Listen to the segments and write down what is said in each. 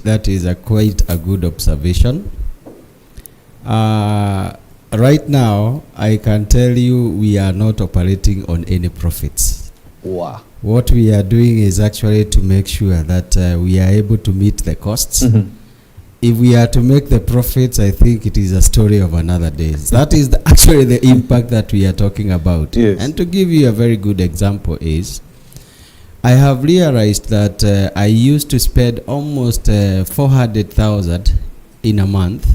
That is quite a good observation. Right now, I can tell you we are not operating on any profits. Wow. What we are doing is actually to make sure that we are able to meet the costs. If we are to make the profits, I think it is a story of another day. That is actually the impact that we are talking about. Yes. And to give you a very good example is, I have realized that I used to spend almost 400,000 in a month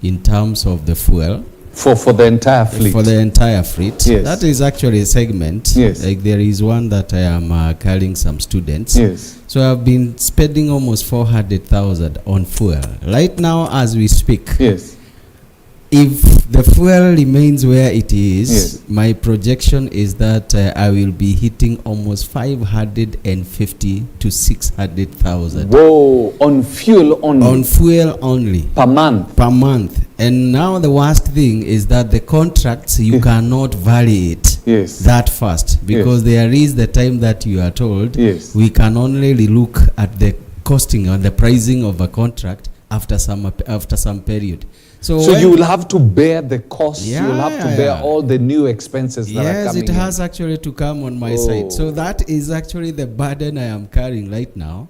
in terms of the fuel. For the entire fleet? For the entire fleet. Yes. That is actually a segment. Yes. Like there is one that I am carrying some students. Yes. So I've been spending almost 400,000 on fuel. Right now as we speak. Yes. If the fuel remains where it is, yes, my projection is that I will be hitting almost 550 to 600,000. Whoa, on fuel only? On fuel only. Per month? Per month. And now the worst thing is that the contracts, you cannot vary it that fast. Because there is the time that you are told, we can only look at the costing or the pricing of a contract after some period. So you will have to bear the cost. You will have to bear all the new expenses that are coming. Yes, it has actually to come on my side. So that is actually the burden I am carrying right now.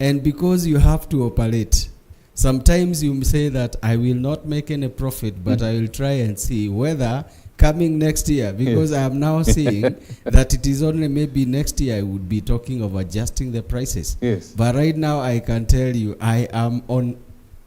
And because you have to operate, sometimes you say that I will not make any profit, but I will try and see whether coming next year, because I am now seeing that it is only maybe next year I would be talking of adjusting the prices. But right now I can tell you I am on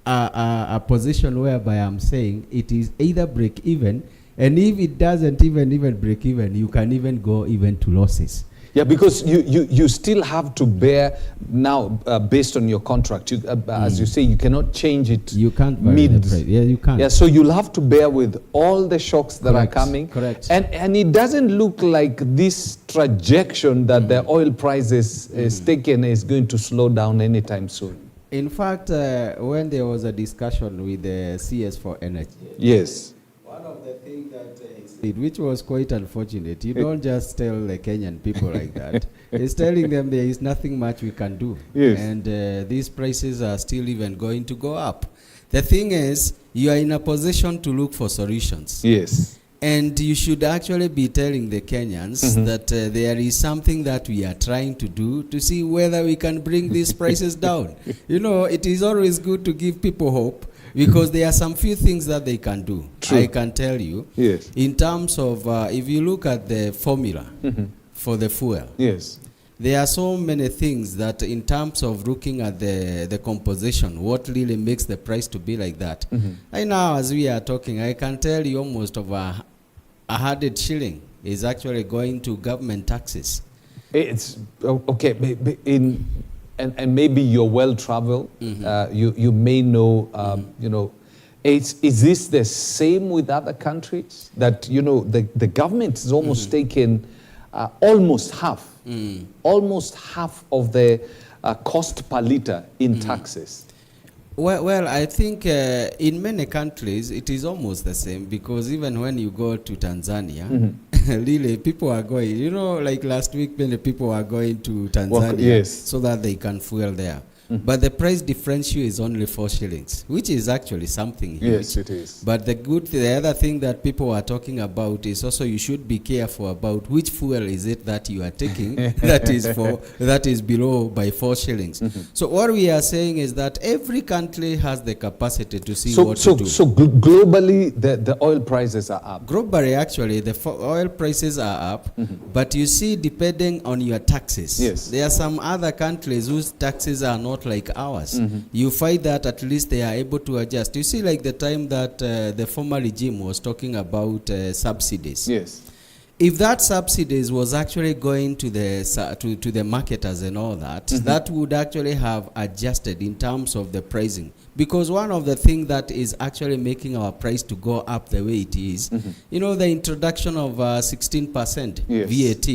a position whereby I'm saying it is either break even, and if it doesn't even break even, you can even go even to losses. Yeah, because you still have to bear now based on your contract. As you say, you cannot change it. You can't mid. Yeah, you can't. Yeah, so you'll have to bear with all the shocks that are coming. Correct. And it doesn't look like this trajectory that the oil prices is taken is going to slow down anytime soon. In fact, when there was a discussion with the CS for Energy, one of the things that he said, which was quite unfortunate, you don't just tell the Kenyan people like that. He's telling them there is nothing much we can do. And these prices are still even going to go up. The thing is, you are in a position to look for solutions. And you should actually be telling the Kenyans that there is something that we are trying to do to see whether we can bring these prices down. You know, it is always good to give people hope, because there are some few things that they can do. I can tell you. In terms of, if you look at the formula for the fuel, there are so many things that in terms of looking at the composition, what really makes the price to be like that. Right now, as we are talking, I can tell you almost of 100 shilling is actually going to government taxes. It's okay. And maybe you're well traveled. You may know. You know, is this the same with other countries? That the government is almost taken almost half. Almost half of the cost per liter in taxes. Well, I think in many countries it is almost the same, because even when you go to Tanzania, really people are going, like last week many people are going to Tanzania so that they can fuel there. But the price differential is only 4 shillings, which is actually something huge. Yes, it is. But the other thing that people are talking about is also you should be careful about which fuel is it that you are taking that is below by 4 shillings. So what we are saying is that every country has the capacity to see what to do. So globally, the oil prices are up. Globally, actually, the oil prices are up. But you see, depending on your taxes, there are some other countries whose taxes are not like ours. You find that at least they are able to adjust. You see, like the time that the former regime was talking about subsidies. If that subsidies was actually going to the marketers and all that, that would actually have adjusted in terms of the pricing. Because one of the things that is actually making our price to go up the way it is, the introduction of 16% VAT.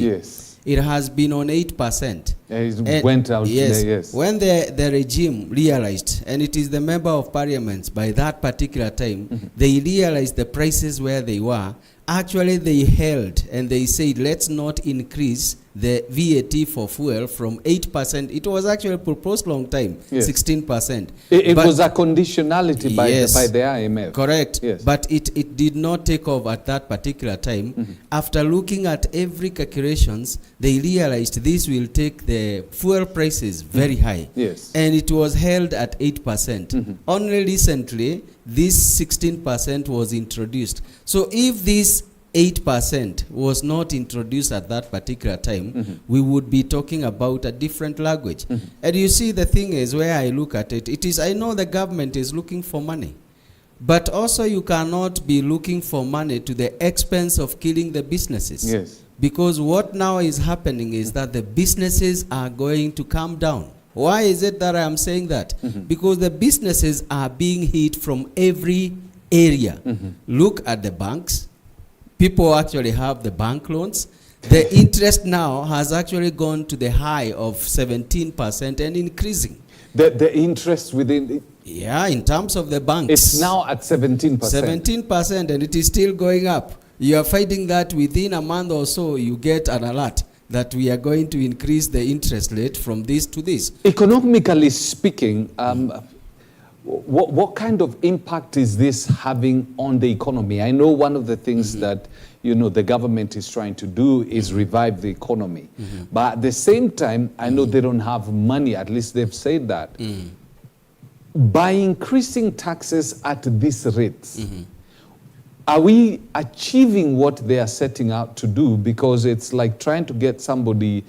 It has been on 8%. It went out there, When the regime realized, and it is the member of parliament by that particular time, they realized the prices where they were, actually they held and they said, let's not increase the VAT for fuel from 8%. It was actually proposed long time, 16%. It was a conditionality by, yes, by the IMF. Correct. Yes. But it did not take off at that particular time. After looking at every calculations, they realized this will take the fuel prices very high. Yes. And it was held at 8%. Only recently, this 16% was introduced. So if this 8% was not introduced at that particular time, we would be talking about a different language. And you see, the thing is, where I look at it, it is, I know the government is looking for money, but also you cannot be looking for money to the expense of killing the businesses. Yes. Because what now is happening is that the businesses are going to come down. Why is it that I am saying that? Because the businesses are being hit from every area. Look at the banks. People actually have the bank loans. The interest now has actually gone to the high of 17% and increasing. The interest within... Yeah, in terms of the banks. It's now at 17%. 17%, and it is still going up. You are finding that within a month or so, you get an alert that we are going to increase the interest rate from this to this. Economically speaking, what kind of impact is this having on the economy? I know one of the things that the government is trying to do is revive the economy. But at the same time, I know they don't have money, at least they've said that. By increasing taxes at these rates, are we achieving what they are setting out to do? Because it's like trying to get somebody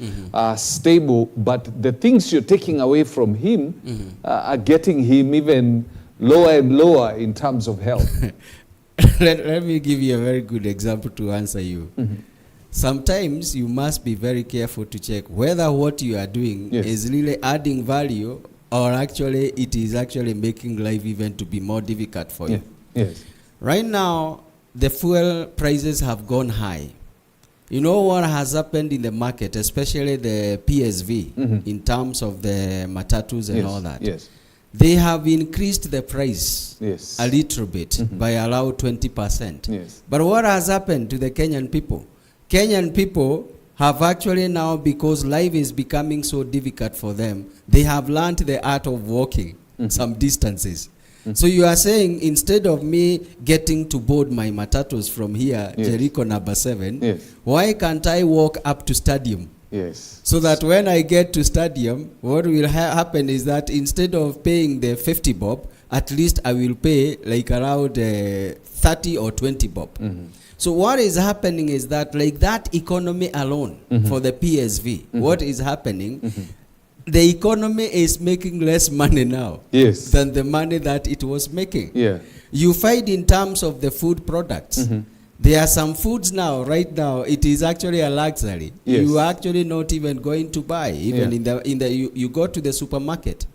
stable, but the things you're taking away from him are getting him even lower and lower in terms of health. Let me give you a very good example to answer you. Sometimes you must be very careful to check whether what you are doing is really adding value, or actually it is actually making life even to be more difficult for you. Yes. Right now, the fuel prices have gone high. You know what has happened in the market, especially the PSV, in terms of the matatus and all that. Yes. They have increased the price a little bit by around 20%. Yes. But what has happened to the Kenyan people? Kenyan people have actually now, because life is becoming so difficult for them, they have learned the art of walking some distances. So you are saying, instead of me getting to board my matatus from here, Jericho number 7, why can't I walk up to stadium? Yes. So that when I get to stadium, what will happen is that instead of paying the 50 bob, at least I will pay like around 30 or 20 bob. So what is happening is that, like that economy alone for the PSV, what is happening, the economy is making less money now than the money that it was making. You find in terms of the food products, there are some foods now, right now, it is actually a luxury. You are actually not even going to buy. Even you go to the supermarket,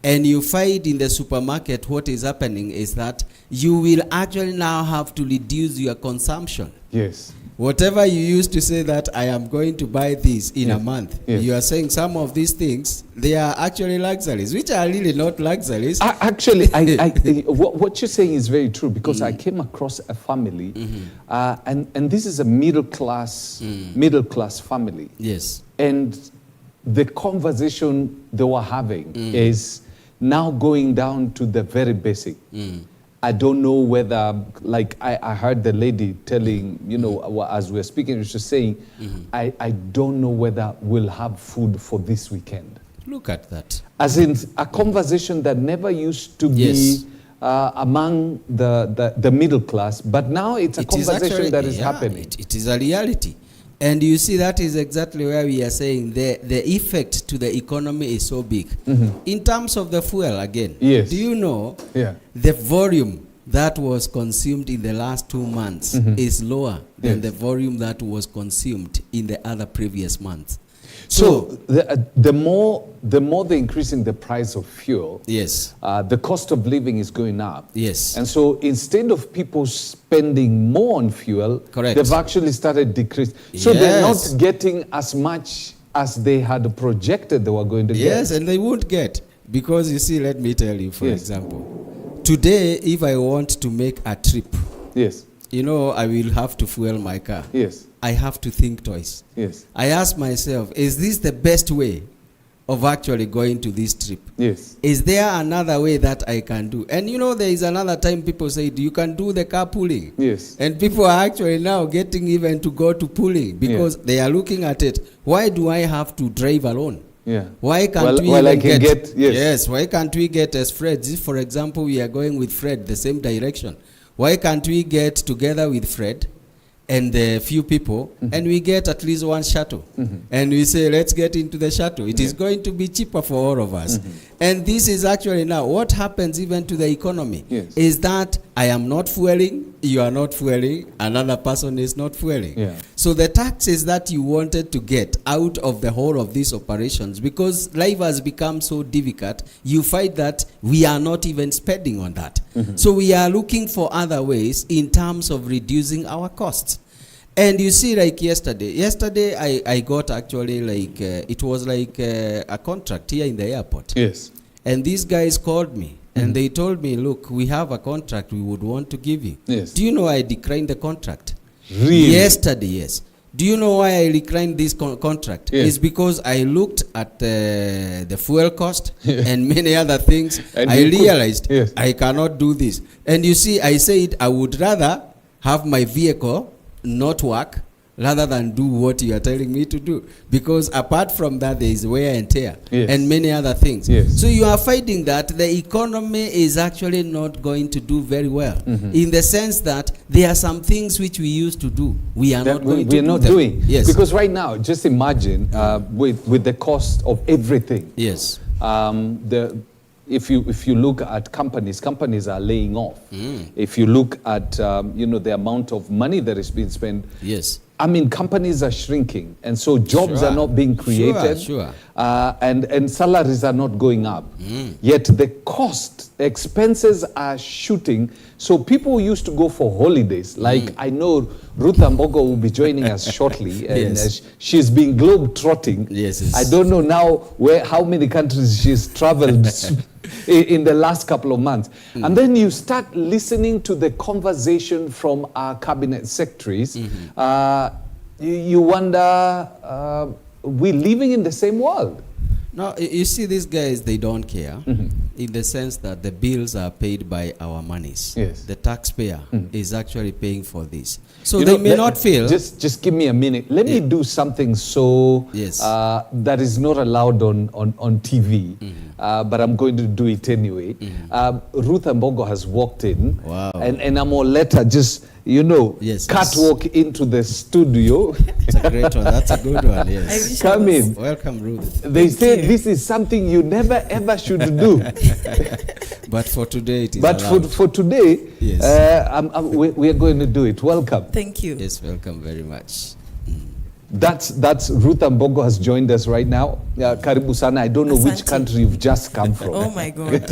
and you find in the supermarket what is happening is that you will actually now have to reduce your consumption. Whatever you used to say that I am going to buy this in a month, you are saying some of these things, they are actually luxuries, which are really not luxuries. Actually, what you're saying is very true, because I came across a family, and this is a middle class family. And the conversation they were having is now going down to the very basic. I don't know whether, like I heard the lady telling, as we were speaking, she was saying, I don't know whether we'll have food for this weekend. Look at that. As in a conversation that never used to be among the middle class, but now it's a conversation that is happening. It is a reality. And you see, that is exactly where we are saying the effect to the economy is so big. In terms of the fuel, again, do you know the volume that was consumed in the last 2 months is lower than the volume that was consumed in the other previous months? So the more they're increasing the price of fuel, the cost of living is going up. And so instead of people spending more on fuel, they've actually started decreasing. So they're not getting as much as they had projected they were going to get. And they won't get. Because you see, let me tell you, for example, today, if I want to make a trip, you know, I will have to fuel my car. Yes. I have to think twice. Yes. I ask myself, is this the best way of actually going to this trip? Yes. Is there another way that I can do? And you know, there is another time people say, you can do the carpooling. Yes. And people are actually now getting even to go to pooling because they are looking at it. Why do I have to drive alone? Yeah. Why can't we I can get yes, why can't we get as friends? If, for example, we are going with Fred the same direction, why can't we get together with Fred and a few people, and we get at least one shuttle, and we say, let's get into the shuttle. It is going to be cheaper for all of us. And this is actually now what happens even to the economy, is that I am not fueling, you are not fueling, another person is not fueling. Yeah. So the taxes that you wanted to get out of the whole of these operations, because life has become so difficult, you find that we are not even spending on that. So we are looking for other ways in terms of reducing our costs. And you see, like yesterday I got actually like, it was like a contract here in the airport. Yes. And these guys called me and they told me, look, we have a contract we would want to give you. Yes. Do you know I declined the contract? Really? Yesterday, yes. Do you know why I declined this contract? Yes. It's because I looked at the fuel cost and many other things. And I realized yes. I cannot do this. And you see, I said I would rather have my vehicle not work rather than do what you are telling me to do. Because apart from that, there is wear and tear and many other things. Yes. So you are finding that the economy is actually not going to do very well in the sense that there are some things which we used to do. We are not going to do. We're not doing. Yes. Because right now, just imagine with the cost of everything. Yes. If you look at companies are laying off. If you look at the amount of money that is being spent. Yes. I mean, companies are shrinking, and so jobs are not being created, and salaries are not going up. Yet the expenses are shooting. So people used to go for holidays. Like I know Ruth Ambogo will be joining us shortly, and she's been globe-trotting. Yes. I don't know now how many countries she's traveled in the last couple of months. And then you start listening to the conversation from our cabinet secretaries. You wonder, we're living in the same world. No, you see, these guys, they don't care in the sense that the bills are paid by our monies. Yes. The taxpayer is actually paying for this. So they may not feel... Just give me a minute. Let me do something so that is not allowed on TV, but I'm going to do it anyway. Ruth Ambogo has walked in, and I'm all let her just... catwalk into the studio. It's a great one. That's a good one, yes. Come in. Welcome, Ruth. They say this is something you never, ever should do. But for today, it is But for today, we are going to do it. Welcome. Thank you. Yes, welcome very much. That's Ruth Ambogo has joined us right now. Karibu sana. I don't know which country you've just come from. Oh my God.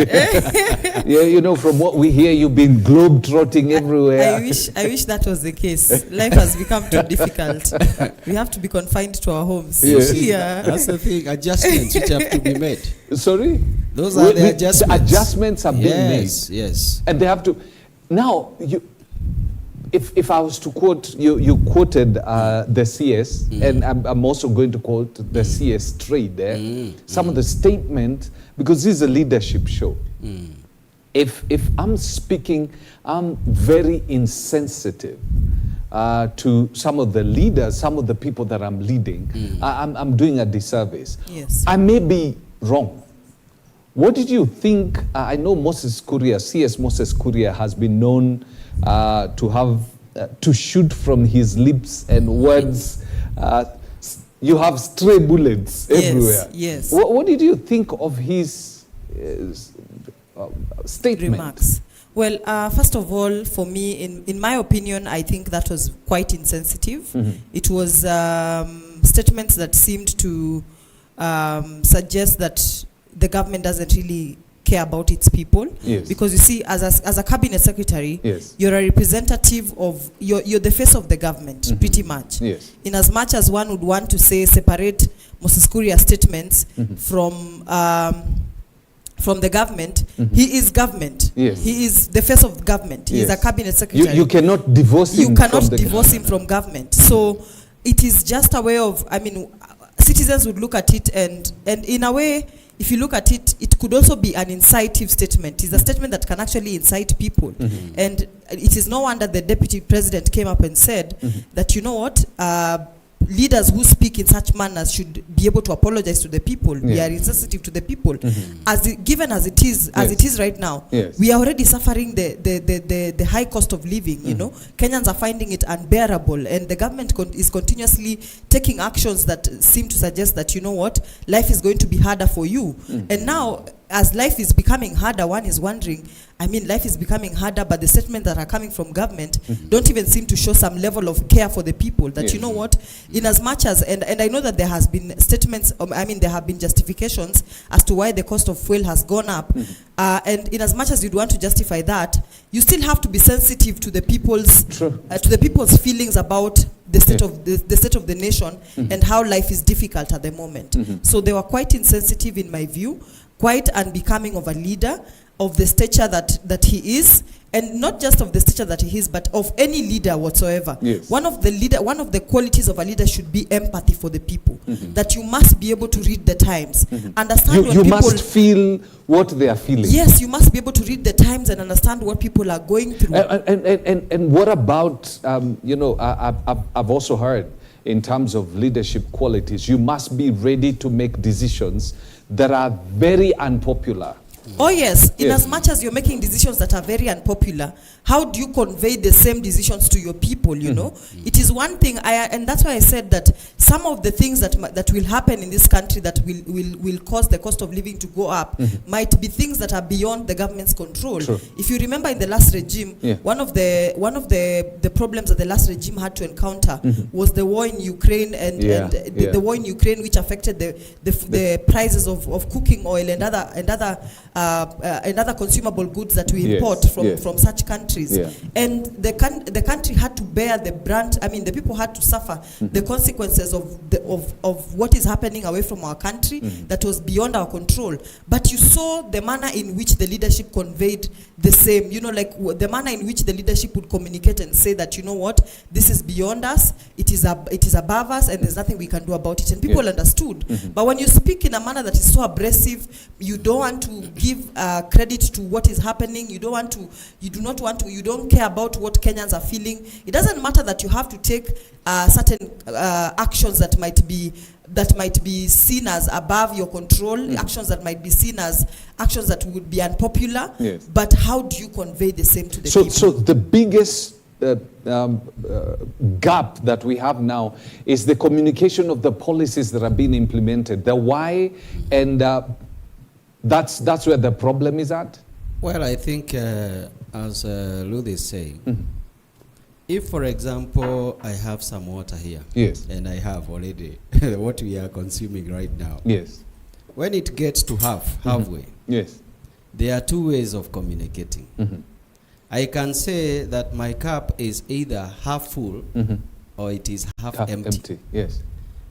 From what we hear, you've been globe-trotting everywhere. I wish that was the case. Life has become too difficult. We have to be confined to our homes. Yeah. That's the thing. Adjustments which have to be made. Sorry? Those are the adjustments. The adjustments are being made. Yes. And they have to... Now, If I was to quote, you quoted the CS, and I'm also going to quote the CS trade there, some of the statement, because this is a leadership show. If I'm speaking, I'm very insensitive to some of the leaders, some of the people that I'm leading. I'm doing a disservice. Yes. I may be wrong. What did you think? I know CS Moses Kuria has been known to have to shoot from his lips and words. You have stray bullets everywhere. Yes. What did you think of his statement? Remarks. Well, first of all, for me, in my opinion, I think that was quite insensitive. It was statements that seemed to suggest that the government doesn't really care about its people. Yes. Because you see, as a cabinet secretary, you're a representative of, you're the face of the government, pretty much. Yes. In as much as one would want to say, separate Moses Kuria's statements from from the government, he is government. Yes. He is the face of government. He is a cabinet secretary. You cannot divorce him. You cannot divorce him from government. So it is just a way of, I mean, citizens would look at it, and in a way, if you look at it, it could also be an incisive statement. It's a statement that can actually incite people. And it is no wonder the deputy president came up and said that, you know what, leaders who speak in such manners should be able to apologize to the people. We are insensitive to the people. Given as it is right now, we are already suffering the high cost of living. You know, Kenyans are finding it unbearable, and the government is continuously taking actions that seem to suggest that, you know what, life is going to be harder for you. And now, as life is becoming harder, one is wondering, I mean, life is becoming harder, but the statements that are coming from government don't even seem to show some level of care for the people. That, you know what, in as much as, and I know that there has been statements, I mean, there have been justifications as to why the cost of fuel has gone up. And in as much as you'd want to justify that, you still have to be sensitive to the people's feelings about the state of the state of the nation and how life is difficult at the moment. So they were quite insensitive, in my view, quite unbecoming of a leader of the stature that he is, and not just of the stature that he is, but of any leader whatsoever. One of the qualities of a leader should be empathy for the people. That you must be able to read the times, understand what you people must feel what they are feeling. Yes, you must be able to read the times and understand what people are going through. And what about you know, I've also heard, in terms of leadership qualities, you must be ready to make decisions that are very unpopular. Oh yes, in as much as you're making decisions that are very unpopular, how do you convey the same decisions to your people, you know? It is one thing, and that's why I said that some of the things that will happen in this country that will cause the cost of living to go up might be things that are beyond the government's control. If you remember, in the last regime, one of the problems that the last regime had to encounter was the war in Ukraine, and the war in Ukraine, which affected the prices of cooking oil and other consumable goods that we import from such countries. And the country had to bear the brunt. I mean, the people had to suffer the consequences of what is happening away from our country that was beyond our control. But you saw the manner in which the leadership conveyed the same, you know, like the manner in which the leadership would communicate and say that, you know what, this is beyond us, it is above us, and there's nothing we can do about it. And people understood. But when you speak in a manner that is so abrasive, you don't want to give credit to what is happening. You don't care about what Kenyans are feeling. It doesn't matter that you have to take certain actions that might be seen as above your control, actions that might be seen as actions that would be unpopular. But how do you convey the same to the people? So the biggest gap that we have now is the communication of the policies that are being implemented, the why, and that's where the problem is at. Well, I think, as Luth is saying, if, for example, I have some water here, and I have already what we are consuming right now, when it gets to halfway, there are two ways of communicating. I can say that my cup is either half full or it is half empty.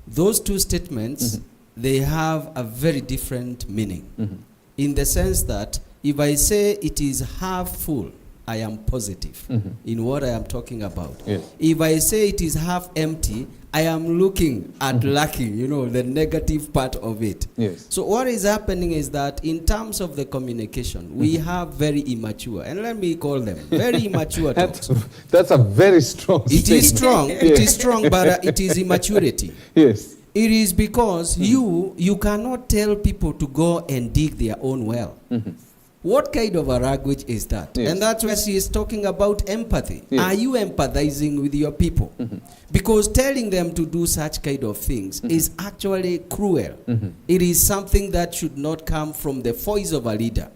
Those two statements, they have a very different meaning, in the sense that if I say it is half full, I am positive in what I am talking about. If I say it is half empty, I am looking at lacking, you know, the negative part of it. So what is happening is that in terms of the communication, we have very immature, and let me call them very immature talks. That's a very strong statement. It is strong, it is strong, but it is immaturity. It is because you cannot tell people to go and dig their own well. What kind of a language is that? And that's where she is talking about empathy. Are you empathizing with your people? Because telling them to do such kind of things is actually cruel. It is something that should not come from the voice of a leader.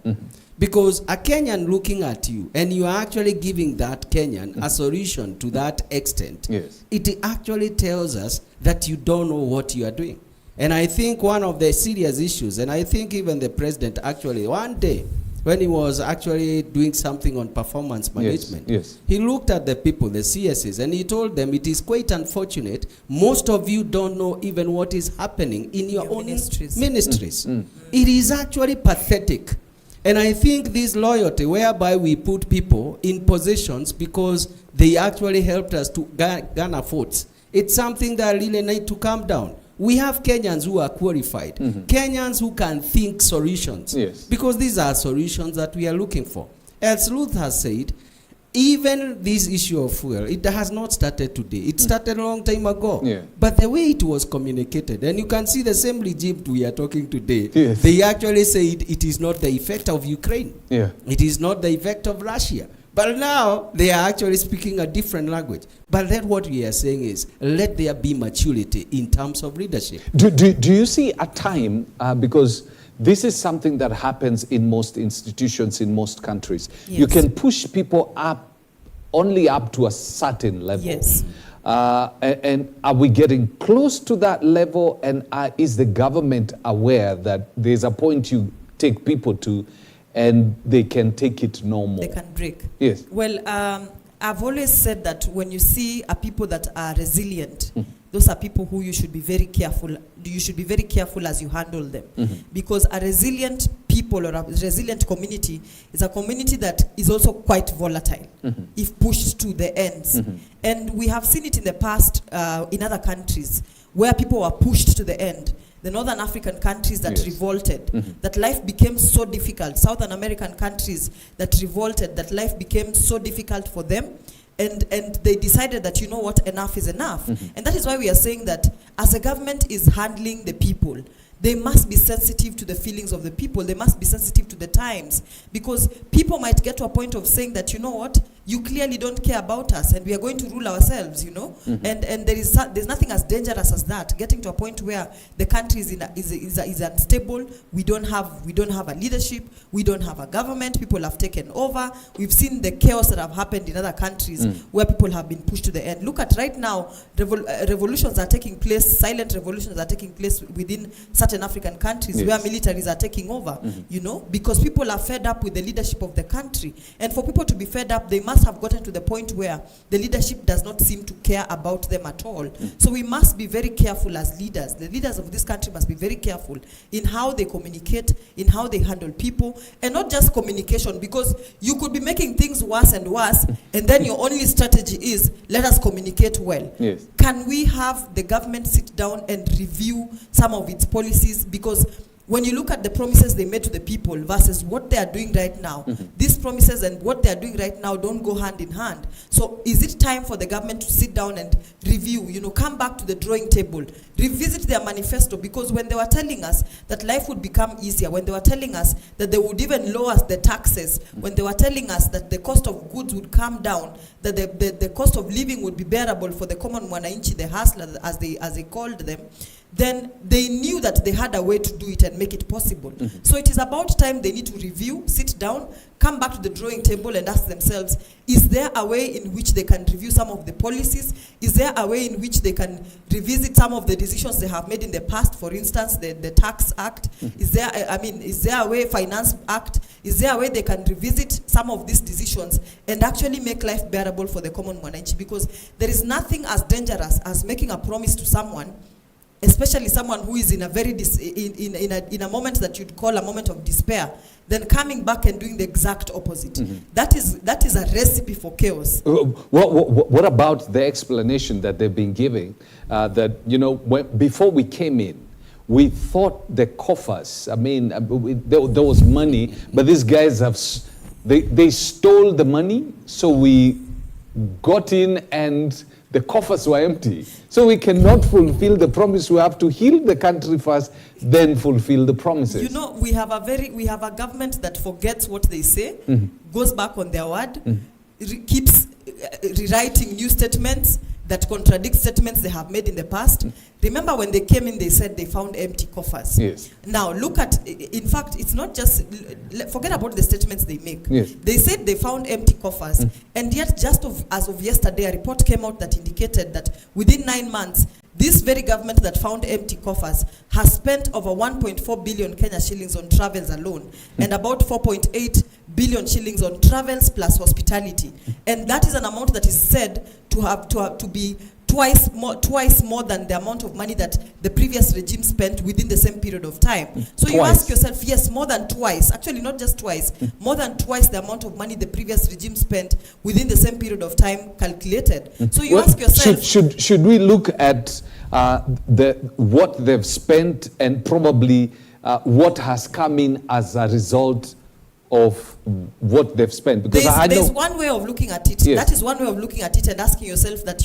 Because a Kenyan looking at you, and you are actually giving that Kenyan a solution to that extent, it actually tells us that you don't know what you are doing. And I think one of the serious issues, and I think even the president actually one day, when he was actually doing something on performance management, he looked at the people, the CSs, and he told them, it is quite unfortunate, most of you don't know even what is happening in your own ministries. It is actually pathetic And I think this loyalty, whereby we put people in positions because they actually helped us to garner votes, it's something that really need to calm down. We have Kenyans who are qualified, Kenyans who can think solutions, because these are solutions that we are looking for. As Ruth has said, even this issue of fuel, it has not started today. It started a long time ago. But the way it was communicated, and you can see the same regime we are talking today, they actually said it is not the effect of Ukraine. It is not the effect of Russia. But now they are actually speaking a different language. But then what we are saying is, let there be maturity in terms of leadership. Do you see a time, because this is something that happens in most institutions, in most countries. You can push people up, only up to a certain level. And are we getting close to that level? And is the government aware that there's a point you take people to and they can take it no more? They can break. Yes. Well, I've always said that when you see a people that are resilient, those are people who you should be very careful. You should be very careful as you handle them, because a resilient people or a resilient community is a community that is also quite volatile if pushed to the ends. And we have seen it in the past in other countries where people were pushed to the end. The Northern African countries that revolted, that life became so difficult. Southern American countries that revolted, that life became so difficult for them. And they decided that, you know what, enough is enough. And that is why we are saying that as a government is handling the people, they must be sensitive to the feelings of the people. They must be sensitive to the times. Because people might get to a point of saying that, you know what, you clearly don't care about us and we are going to rule ourselves, you know. And there's nothing as dangerous as that, getting to a point where the country is unstable. We don't have a leadership. We don't have a government. People have taken over. We've seen the chaos that have happened in other countries where people have been pushed to the end. Look at right now, revolutions are taking place, silent revolutions are taking place within certain African countries where militaries are taking over, you know, because people are fed up with the leadership of the country. And for people to be fed up, they must have gotten to the point where the leadership does not seem to care about them at all. So we must be very careful as leaders. The leaders of this country must be very careful in how they communicate, in how they handle people, and not just communication, because you could be making things worse and worse, and then your only strategy is, let us communicate well. Can we have the government sit down and review some of its policies? Because when you look at the promises they made to the people versus what they are doing right now, these promises and what they are doing right now don't go hand in hand. So is it time for the government to sit down and review, you know, come back to the drawing table, revisit their manifesto? Because when they were telling us that life would become easier, when they were telling us that they would even lower the taxes, when they were telling us that the cost of goods would come down, that the cost of living would be bearable for the common mwananchi, the hustler as they called them, then they knew that they had a way to do it and make it possible. So it is about time they need to review, sit down, come back to the drawing table and ask themselves, is there a way in which they can review some of the policies? Is there a way in which they can revisit some of the decisions they have made in the past? For instance, the Tax Act. Is there a way, Finance Act? Is there a way they can revisit some of these decisions and actually make life bearable for the common mwananchi? Because there is nothing as dangerous as making a promise to someone, especially someone who is in a very in a moment that you'd call a moment of despair, then coming back and doing the exact opposite. That is a recipe for chaos. What about the explanation that they've been giving, that, you know, before we came in, we thought the coffers, I mean, there was money, but these guys they stole the money, so we got in and the coffers were empty. So we cannot fulfill the promise. We have to heal the country first, then fulfill the promises. You know, we have a government that forgets what they say, goes back on their word, keeps rewriting new statements that contradict statements they have made in the past. Remember when they came in, they said they found empty coffers. Now look at, in fact, it's not just, forget about the statements they make. They said they found empty coffers, and yet as of yesterday, a report came out that indicated that within 9 months, this very government that found empty coffers has spent over 1.4 billion Kenya shillings on travels alone, and about 4.8 billion shillings on travels plus hospitality. And that is an amount that is said to be twice more than the amount of money that the previous regime spent within the same period of time. So you ask yourself, yes, more than twice, actually not just twice, more than twice the amount of money the previous regime spent within the same period of time calculated. So you ask yourself, should we look at what they've spent and probably what has come in as a result of what they've spent? Because there's one way of looking at it. Yes. That is one way of looking at it and asking yourself that,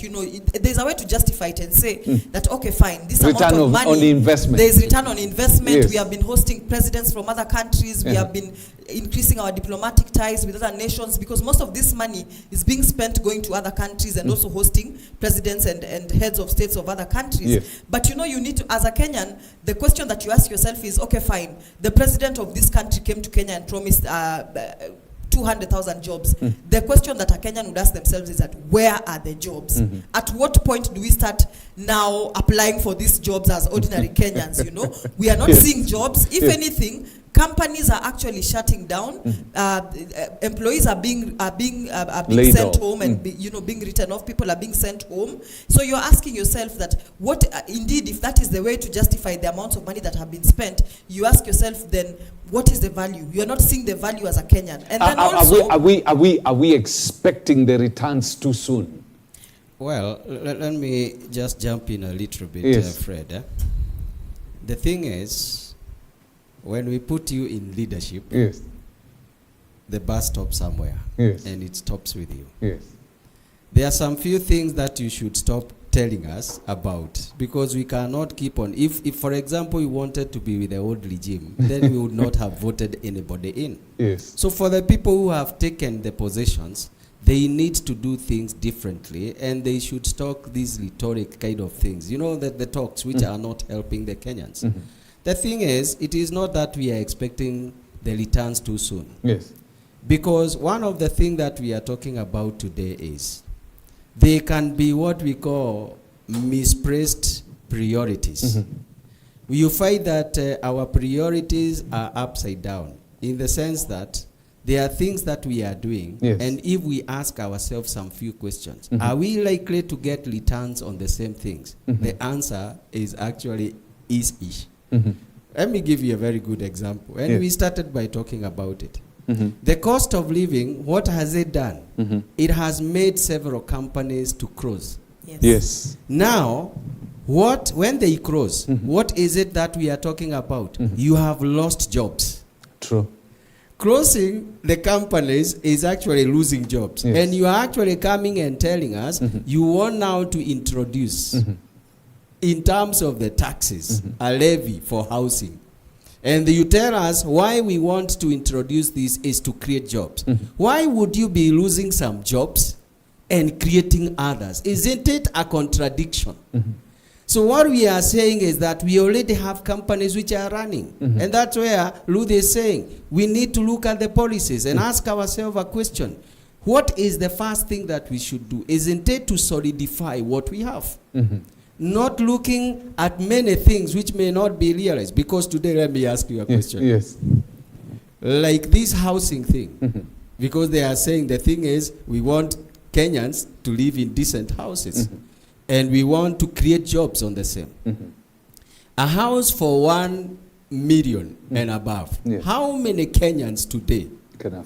there's a way to justify it and say that, okay, fine, this return amount of money, on investment. There's return on investment. Yes. We have been hosting presidents from other countries. We have been increasing our diplomatic ties with other nations, because most of this money is being spent going to other countries and also hosting presidents and heads of states of other countries. Yes. But you need to, as a Kenyan, the question that you ask yourself is, okay, fine, the president of this country came to Kenya and promised 200,000 jobs. The question that a Kenyan would ask themselves is that, where are the jobs? At what point do we start now applying for these jobs as ordinary Kenyans? We are not seeing jobs. If anything, companies are actually shutting down. Employees are being sent home and being written off. People are being sent home. So you're asking yourself that, what indeed, if that is the way to justify the amounts of money that have been spent, you ask yourself then, what is the value? You're not seeing the value as a Kenyan. And then are we expecting the returns too soon? Well, let me just jump in a little bit, Fred. The thing is, when we put you in leadership, the bus stops somewhere, and it stops with you. There are some few things that you should stop telling us about, because we cannot keep on. If for example, we wanted to be with the old regime, then we would not have voted anybody in. So for the people who have taken the positions, they need to do things differently, and they should stop these rhetoric kind of things. That the talks which are not helping the Kenyans. The thing is, it is not that we are expecting the returns too soon. Because one of the things that we are talking about today is, they can be what we call misplaced priorities. You find that our priorities are upside down, in the sense that there are things that we are doing, and if we ask ourselves some few questions, are we likely to get returns on the same things? The answer is actually is-ish. Let me give you a very good example. And we started by talking about it. The cost of living, what has it done? It has made several companies to close. Now, when they close, what is it that we are talking about? You have lost jobs. True. Closing the companies is actually losing jobs. And you are actually coming and telling us you want now to introduce, in terms of the taxes, a levy for housing. And you tell us why we want to introduce this is to create jobs. Why would you be losing some jobs and creating others? Isn't it a contradiction? So what we are saying is that we already have companies which are running. And that's where Ruth is saying, we need to look at the policies and ask ourselves a question. What is the first thing that we should do? Isn't it to solidify what we have? Not looking at many things which may not be realized. Because today, let me ask you a question. Like this housing thing. Because they are saying the thing is, we want Kenyans to live in decent houses. And we want to create jobs on the same. A house for 1 million and above. How many Kenyans today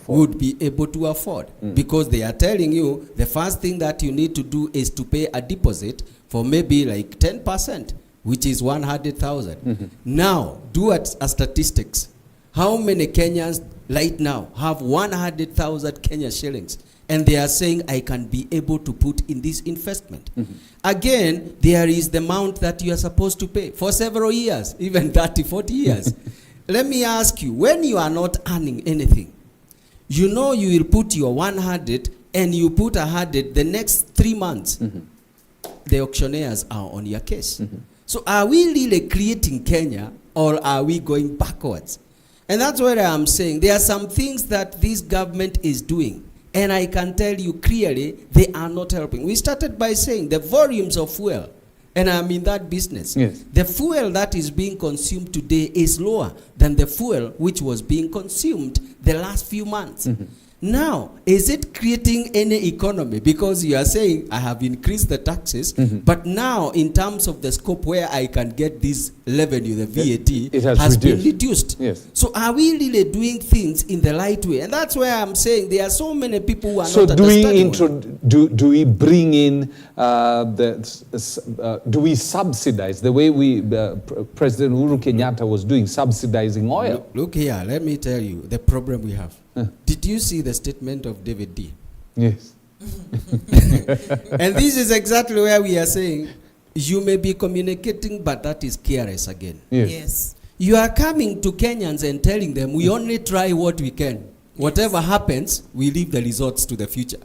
would be able to afford? Because they are telling you the first thing that you need to do is to pay a deposit for maybe like 10%, which is 100,000. Now, do a statistics. How many Kenyans right now have 100,000 Kenya shillings? And they are saying, I can be able to put in this investment. Again, there is the amount that you are supposed to pay for several years, even 30, 40 years. Let me ask you, when you are not earning anything, you will put your 100 and you put 100 the next 3 months. The auctioneers are on your case. So are we really creating Kenya, or are we going backwards? And that's what I'm saying. There are some things that this government is doing, and I can tell you clearly, they are not helping. We started by saying the volumes of fuel, and I'm in that business. The fuel that is being consumed today is lower than the fuel which was being consumed the last few months. Now, is it creating any economy? Because you are saying, I have increased the taxes, but now in terms of the scope where I can get this revenue, the VAT, it has been reduced. reduced. Yes. So are we really doing things in the right way? And that's where I'm saying there are so many people who are so not do we understanding. do we bring in do we subsidize the way President Uhuru Kenyatta was doing, subsidizing oil? Look here, let me tell you the problem we have. Did you see the statement of David D? Yes. And this is exactly where we are saying, you may be communicating, but that is careless again. Yes. You are coming to Kenyans and telling them, we only try what we can. Whatever happens, we leave the results to the future.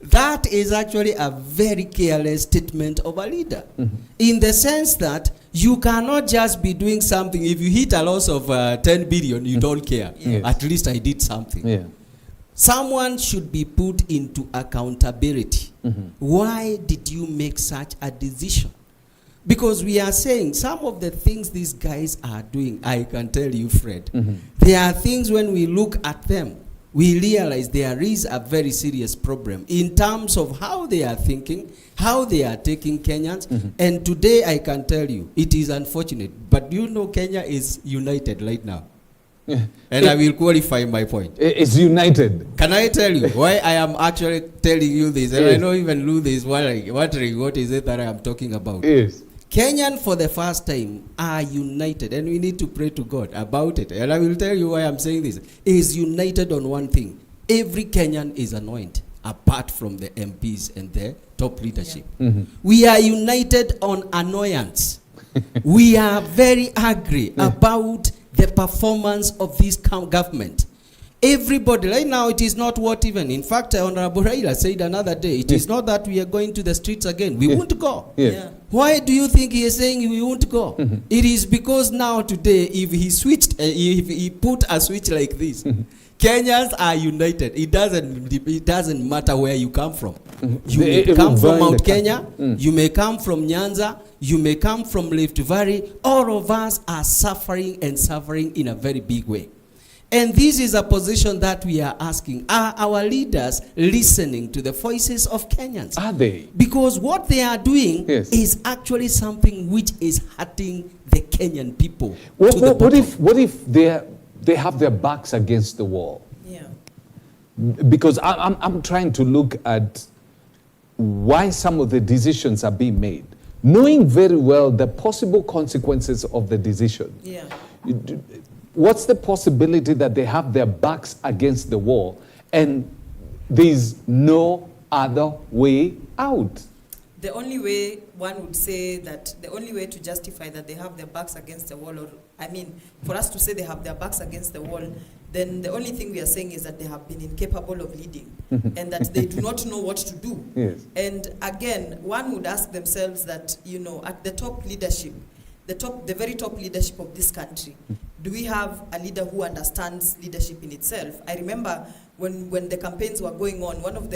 That is actually a very careless statement of a leader. In the sense that you cannot just be doing something. If you hit a loss of 10 billion, you don't care. Yes. At least I did something. Yeah. Someone should be put into accountability. Why did you make such a decision? Because we are saying some of the things these guys are doing, I can tell you, Fred, there are things when we look at them, we realize there is a very serious problem in terms of how they are thinking, how they are taking Kenyans. And today I can tell you, it is unfortunate, but you know Kenya is united right now. And I will qualify my point. It's united. Can I tell you why I am actually telling you this? And I know even Lou is wondering what is it that I am talking about. Yes. Kenyan for the first time are united, and we need to pray to God about it. And I will tell you why I'm saying this. Is united on one thing. Every Kenyan is anointed, apart from the MPs and the top leadership. We are united on annoyance. We are very angry about the performance of this government. Everybody, right now, it is not what even. In fact, Honorable Raila said another day, it is not that we are going to the streets again. We won't go. Why do you think he is saying we won't go? It is because now today, if he switched, if he put a switch like this, Kenyans are united. It doesn't matter where you come from. You may come from Mount Kenya, you may come from Nyanza, you may come from Rift Valley. All of us are suffering and suffering in a very big way. And this is a position that we are asking. Are our leaders listening to the voices of Kenyans? Are they? Because what they are doing is actually something which is hurting the Kenyan people. What if they have their backs against the wall? Yeah. Because I'm trying to look at why some of the decisions are being made, knowing very well the possible consequences of the decision. Yeah. What's the possibility that they have their backs against the wall and there's no other way out? The only way one would say that, the only way to justify that they have their backs against the wall, or I mean, for us to say they have their backs against the wall, then the only thing we are saying is that they have been incapable of leading and that they do not know what to do. Yes. And again, one would ask themselves that, you know, at the top leadership, the very top leadership of this country, do we have a leader who understands leadership in itself? I remember when the campaigns were going on, one of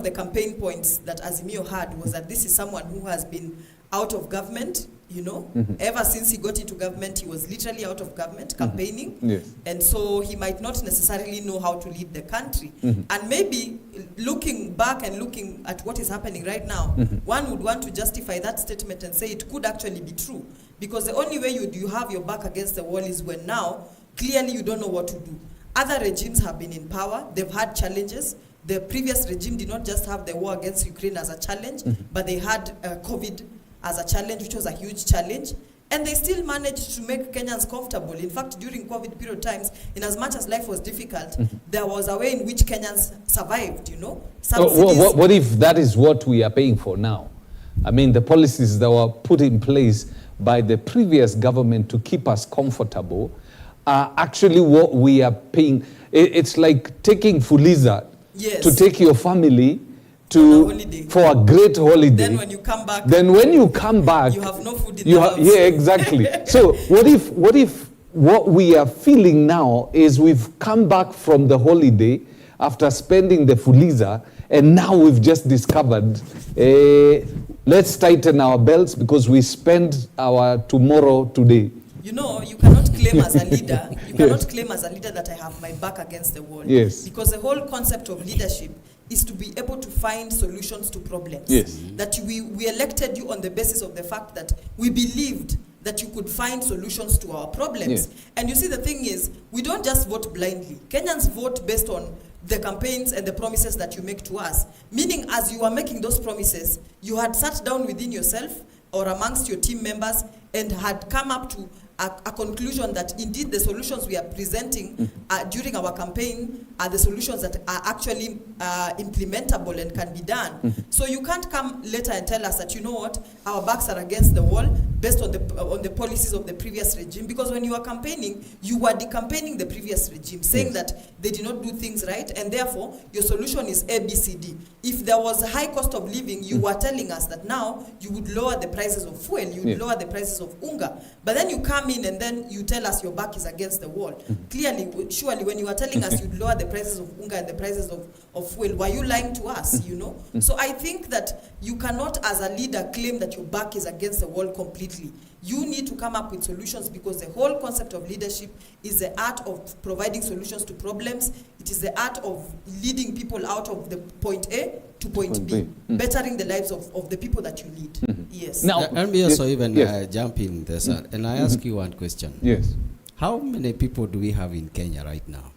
the campaign points that Azimio had was that this is someone who has been out of government, you know, ever since he got into government, he was literally out of government campaigning. Yes. And so he might not necessarily know how to lead the country. And maybe looking back and looking at what is happening right now, one would want to justify that statement and say it could actually be true. Because the only way you have your back against the wall is when now, clearly you don't know what to do. Other regimes have been in power, they've had challenges. The previous regime did not just have the war against Ukraine as a challenge, but they had COVID as a challenge, which was a huge challenge. And they still managed to make Kenyans comfortable. In fact, during COVID period times, in as much as life was difficult, there was a way in which Kenyans survived, you know. What if that is what we are paying for now? I mean, the policies that were put in place by the previous government to keep us comfortable are actually what we are paying. It's like taking Fuliza to take your family for a great holiday. Then when you come back, you have no food in the house. Yeah, exactly. So what if what we are feeling now is we've come back from the holiday after spending the Fuliza, and now we've just discovered, let's tighten our belts because we spend our tomorrow today. You know, you cannot claim as a leader, you cannot claim as a leader that I have my back against the wall. Yes. Because the whole concept of leadership is to be able to find solutions to problems. Yes. That we elected you on the basis of the fact that we believed that you could find solutions to our problems. Yes. And you see, the thing is, we don't just vote blindly. Kenyans vote based on the campaigns and the promises that you make to us. Meaning, as you are making those promises, you had sat down within yourself or amongst your team members and had come up to a conclusion that indeed the solutions we are presenting during our campaign are the solutions that are actually implementable and can be done. So you can't come later and tell us that, you know what, our backs are against the wall based on the policies of the previous regime, because when you were campaigning, you were decampaigning the previous regime, saying that they did not do things right, and therefore your solution is A, B, C, D. If there was a high cost of living, you were telling us that now you would lower the prices of fuel, you would lower the prices of unga. But then you come in and then you tell us your back is against the wall. Clearly, surely, when you were telling us you'd lower the prices of unga and the prices of fuel, were you lying to us, you know? So I think that you cannot, as a leader, claim that your back is against the wall completely. You need to come up with solutions, because the whole concept of leadership is the art of providing solutions to problems. It is the art of leading people out of the point A to point B, bettering the lives of the people that you lead. Yes. Now, let me also jump in there, sir, and I ask you one question. Yes. How many people do we have in Kenya right now?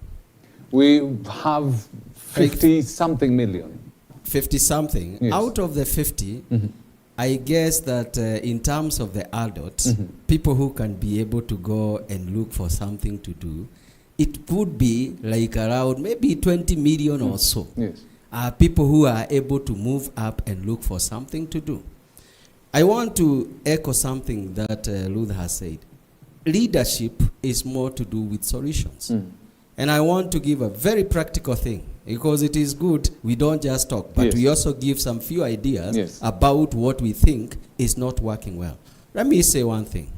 We have 50-something million. 50-something. Yes. Out of the 50, I guess that in terms of the adults, people who can be able to go and look for something to do, it could be like around maybe 20 million or so. Yes. People who are able to move up and look for something to do. I want to echo something that Ruth has said. Leadership is more to do with solutions. And I want to give a very practical thing, because it is good we don't just talk, but we also give some few ideas about what we think is not working well. Let me say one thing.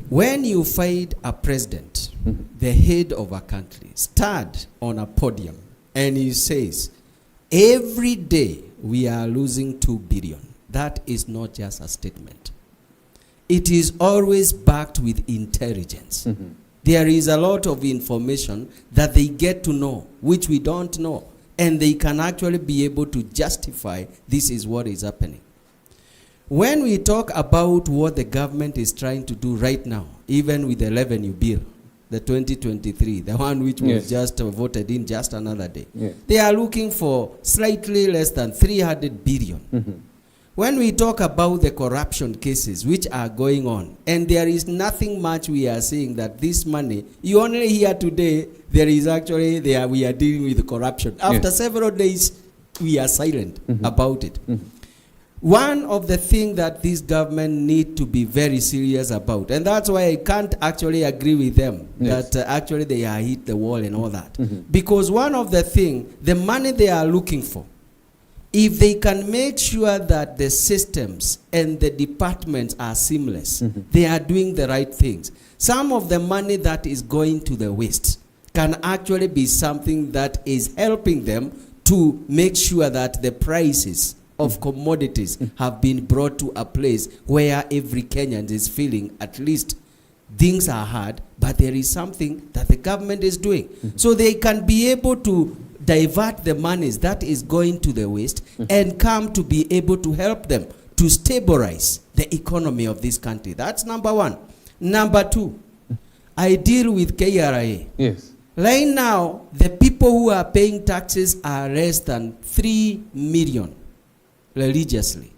When you find a president, the head of a country, stand on a podium and he says, every day we are losing 2 billion, that is not just a statement. It is always backed with intelligence. There is a lot of information that they get to know, which we don't know. And they can actually be able to justify this is what is happening. When we talk about what the government is trying to do right now, even with the revenue bill, the 2023, the one which was just voted in just another day, they are looking for slightly less than 300 billion. When we talk about the corruption cases which are going on, and there is nothing much we are saying that this money, you only hear today, there is actually, we are dealing with corruption. After several days, we are silent about it. One of the things that this government need to be very serious about, and that's why I can't actually agree with them, that actually they are hit the wall and all that. Because one of the things, the money they are looking for, if they can make sure that the systems and the departments are seamless, they are doing the right things. Some of the money that is going to the waste can actually be something that is helping them to make sure that the prices of commodities have been brought to a place where every Kenyan is feeling at least things are hard, but there is something that the government is doing. So they can be able to divert the monies that is going to the waste and come to be able to help them to stabilize the economy of this country. That's number one. Number two, I deal with KRA. Yes. Right now, the people who are paying taxes are less than 3 million religiously.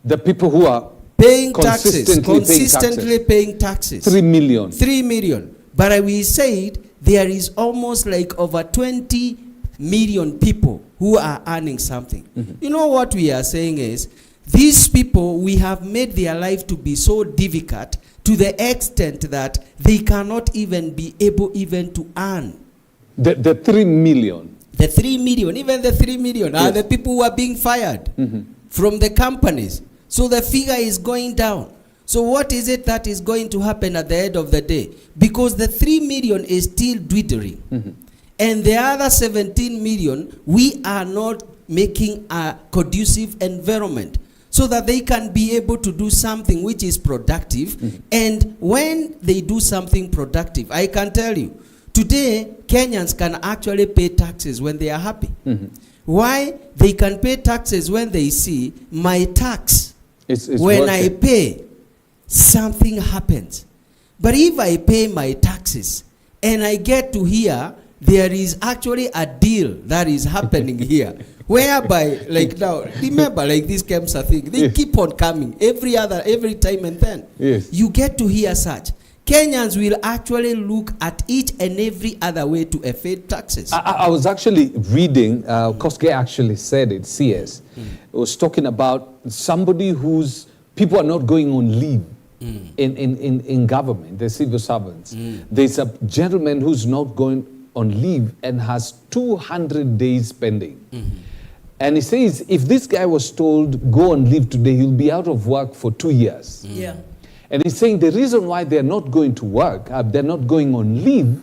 The people who are paying consistently paying taxes. 3 million. 3 million. But we said there is almost like over 20 million people who are earning something. You know what we are saying is, these people, we have made their life to be so difficult to the extent that they cannot even be able even to earn. The 3 million. The 3 million, even the 3 million are the people who are being fired from the companies. So the figure is going down. So what is it that is going to happen at the end of the day? Because the 3 million is still dwindling. And the other 17 million, we are not making a conducive environment. so that they can be able to do something which is productive. And when they do something productive, I can tell you, today, Kenyans can actually pay taxes when they are happy. Why? They can pay taxes when they see my tax. It's when I pay, something happens. But if I pay my taxes and I get to hear there is actually a deal that is happening here, whereby, like now, remember, like this KEMSA thing, they keep on coming every time and then. You get to hear such. Kenyans will actually look at each and every other way to evade taxes. I was actually reading, Koske actually said it, CS. It was talking about somebody whose people are not going on leave in government, the civil servants. There's a gentleman who's not going on leave and has 200 days pending. And he says, if this guy was told, go on leave today, he'll be out of work for 2 years. And he's saying the reason why they're not going to work, they're not going on leave,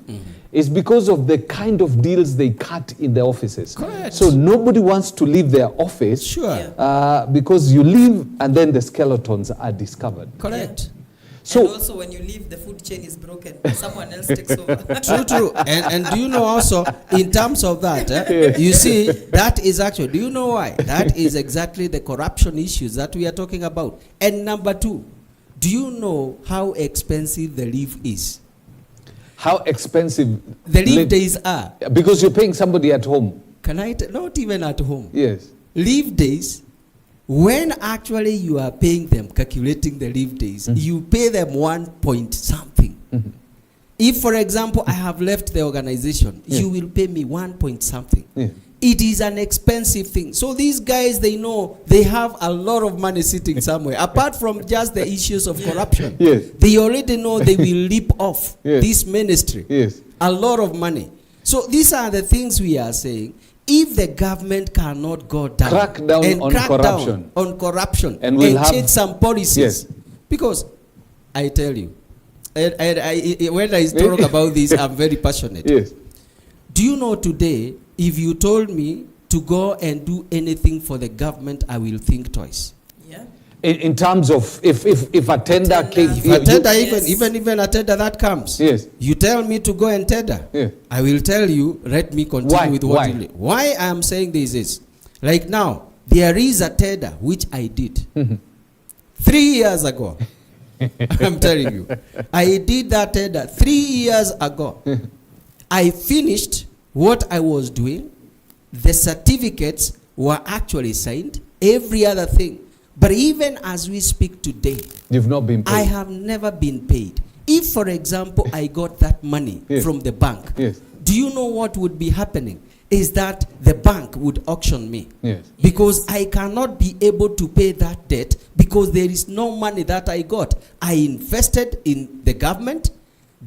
is because of the kind of deals they cut in the offices. Correct. So nobody wants to leave their office because you leave and then the skeletons are discovered. Correct. So, and also when you leave, the food chain is broken. Someone else takes over. True. And do you know also, in terms of that, you see, that is actually, do you know why? That is exactly the corruption issues that we are talking about. And number two, do you know how expensive the leave is? How expensive the leave days are? Because you're paying somebody at home. Not even at home. Yes. Leave days, when actually you are paying them, calculating the leave days, you pay them 1 point something. If, for example, I have left the organization, you will pay me 1 point something. It is an expensive thing. So these guys, they know they have a lot of money sitting somewhere. Apart from just the issues of corruption, they already know they will leap off this ministry. A lot of money. So these are the things we are saying. If the government cannot go down, crack down on corruption and change some policies, because I tell you, and when I talk about this, I'm very passionate. Do you know today, if you told me to go and do anything for the government, I will think twice. In terms of if a tender came, even a tender that comes, you tell me to go and tender, I will tell you, let me continue with what you do. Why I am saying this is, like now, there is a tender which I did 3 years ago. I'm telling you, I did that tender 3 years ago. I finished what I was doing. The certificates were actually signed, every other thing. But even as we speak today, you've not been paid. I have never been paid. If, for example, I got that money from the bank, do you know what would be happening? Is that the bank would auction me. Because I cannot be able to pay that debt because there is no money that I got. I invested in the government.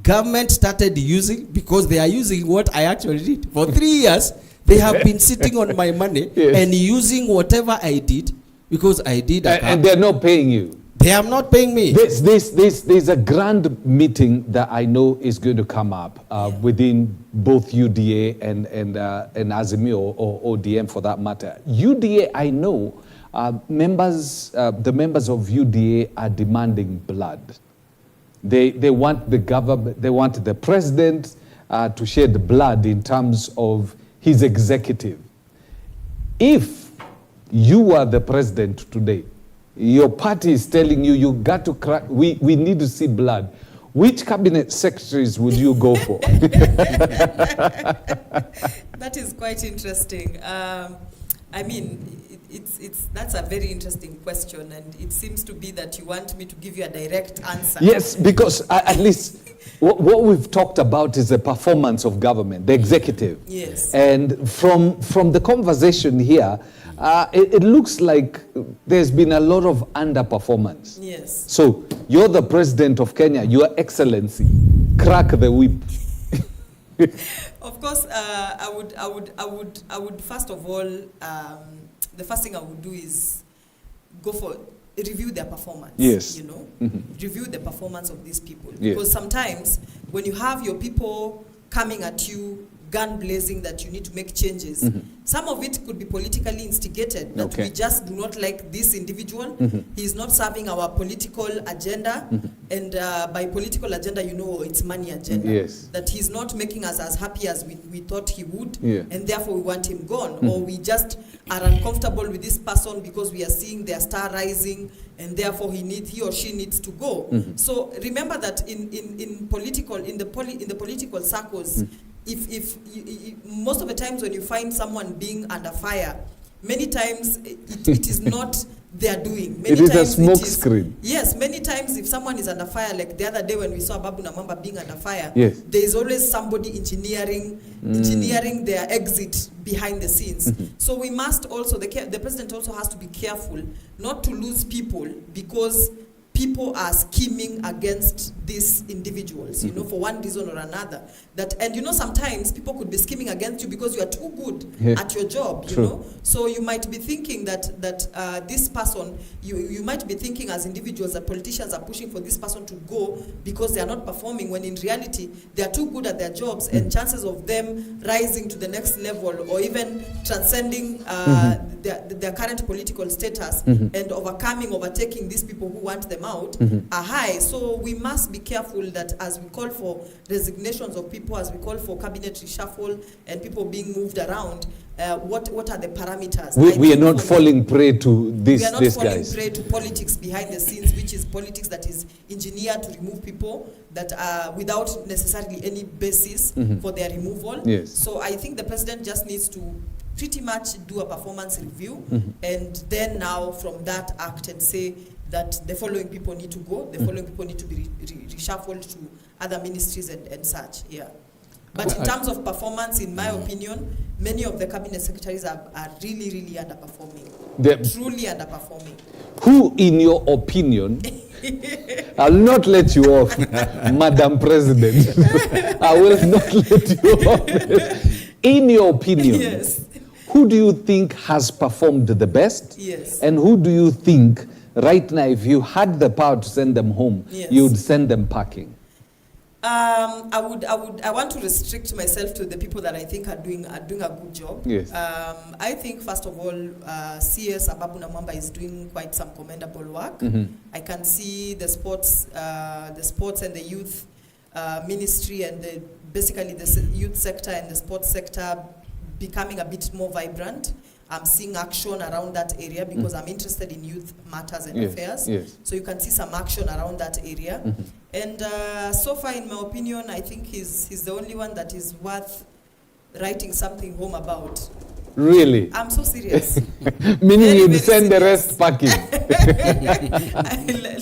Government started using, because they are using what I actually did. For 3 years, they have been sitting on my money and using whatever I did. Because I did and they're not paying you. They are not paying me. There's a grand meeting that I know is going to come up within both UDA and Azimio or ODM for that matter. UDA, I know, the members of UDA are demanding blood. They want the government, they want the president to shed blood in terms of his executive. If you are the president today, your party is telling you, you got to crack, we need to see blood. Which cabinet secretaries would you go for? That is quite interesting. I mean, that's a very interesting question, and it seems to be that you want me to give you a direct answer. Yes, because at least what we've talked about is the performance of government, the executive. Yes. And from the conversation here, it looks like there's been a lot of underperformance. Yes. So you're the president of Kenya, Your Excellency, crack the whip. Of course, I would first of all, the first thing I would do is review their performance. Yes. You know, review the performance of these people. Because sometimes when you have your people coming at you gun blazing that you need to make changes. Some of it could be politically instigated, that we just do not like this individual. He is not serving our political agenda. And by political agenda, you know, it's money agenda. Yes. That he's not making us as happy as we thought he would. Yeah. And therefore we want him gone. Or we just are uncomfortable with this person because we are seeing their star rising, and therefore he or she needs to go. So remember that in the political circles, if most of the times when you find someone being under fire, many times it is not their doing. Many it is times a smoke screen. Yes, many times if someone is under fire, like the other day when we saw Babu Namamba being under fire, yes, there is always somebody engineering their exit behind the scenes. So we must also, the president also has to be careful not to lose people because people are scheming against these individuals, you know, for one reason or another. And you know, sometimes people could be scheming against you because you are too good at your job, you know. So you might be thinking that this person, you might be thinking as individuals that politicians are pushing for this person to go because they are not performing, when in reality they are too good at their jobs, and chances of them rising to the next level or even transcending their current political status and overtaking these people who want them out are high. So we must be careful that as we call for resignations of people, as we call for cabinet reshuffle and people being moved around, what are the parameters? We are not falling prey to these guys. We are not falling prey to politics behind the scenes, which is politics that is engineered to remove people that are without necessarily any basis for their removal. Yes. So I think the president just needs to pretty much do a performance review and then now from that act and say that the following people need to go, the following people need to be reshuffled to other ministries and such. Yeah. But in terms of performance, in my opinion, many of the cabinet secretaries are really, really underperforming. Truly underperforming. Who, in your opinion, I'll not let you off, Madam President. I will not let you off. In your opinion, yes, who do you think has performed the best? Yes. And who do you think, right now, if you had the power to send them home, yes, you'd send them packing? I want to restrict myself to the people that I think are doing a good job. Yes. I think first of all, CS Ababu Namwamba is doing quite some commendable work. I can see the sports and the youth ministry and basically the youth sector and the sports sector becoming a bit more vibrant. I'm seeing action around that area because I'm interested in youth matters and affairs. Yes. So you can see some action around that area. And so far, in my opinion, I think he's the only one that is worth writing something home about. Really? I'm so serious. Meaning you'd send the rest packing.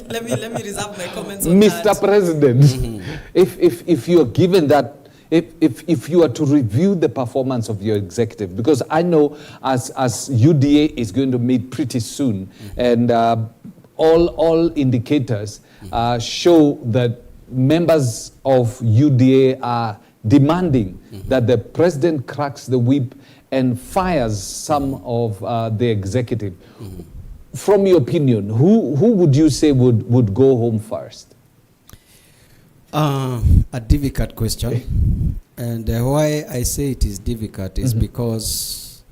let me reserve my comments on Mr. that. President, if you're given that, if you are to review the performance of your executive, because I know as UDA is going to meet pretty soon, and all indicators show that members of UDA are demanding that the president cracks the whip and fires some of the executive. From your opinion, who would you say would go home first? A difficult question. And why I say it is difficult is because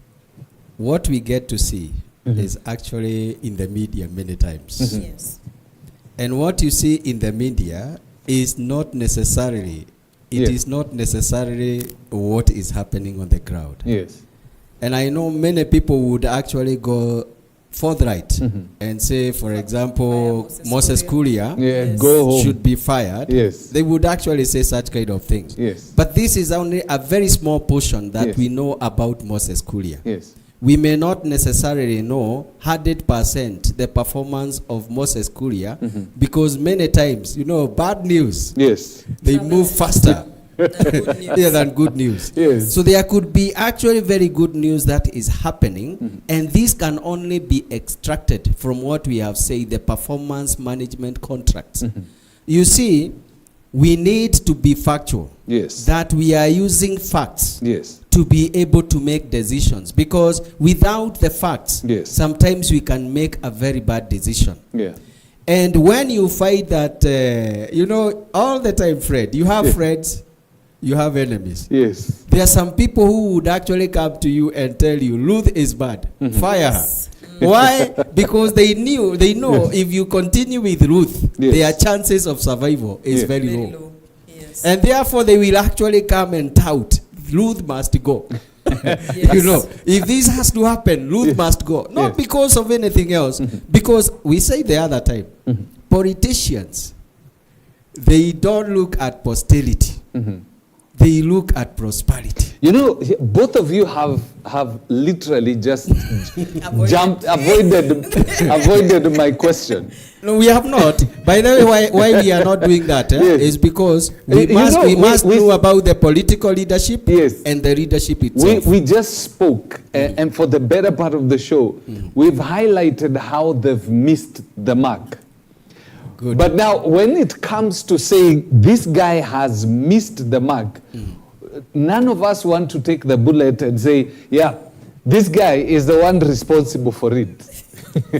what we get to see is actually in the media many times. Yes. And what you see in the media is not necessarily, it is not necessarily what is happening on the ground. Yes. And I know many people would actually go forthright and say, for example, Moses Kuria go home, should be fired. Yes. They would actually say such kind of things. Yes. But this is only a very small portion that we know about Moses Kuria. Yes. We may not necessarily know 100% the performance of Moses Kuria because many times, you know, bad news, they move faster than good news. Yes. So there could be actually very good news that is happening, and this can only be extracted from what we have said, the performance management contracts. You see, we need to be factual. Yes. That we are using facts. Yes. To be able to make decisions, because without the facts, sometimes we can make a very bad decision. Yeah. And when you find that, you know, all the time, Fred, you have friends, you have enemies. Yes. There are some people who would actually come to you and tell you, Ruth is bad. Fire her. Why? Because they know if you continue with Ruth, their chances of survival is very low. Yes. And therefore, they will actually come and tout, Ruth must go. You know, if this has to happen, Ruth must go. Not because of anything else. Because we said the other time, politicians, they don't look at posterity. They look at prosperity. You know, both of you have literally just avoided my question. No, we have not. By the way, why we are not doing that is because we must know about the political leadership and the leadership itself. We just spoke, and for the better part of the show, we've highlighted how they've missed the mark. Good. But now, when it comes to saying this guy has missed the mark, none of us want to take the bullet and say, yeah, this guy is the one responsible for it.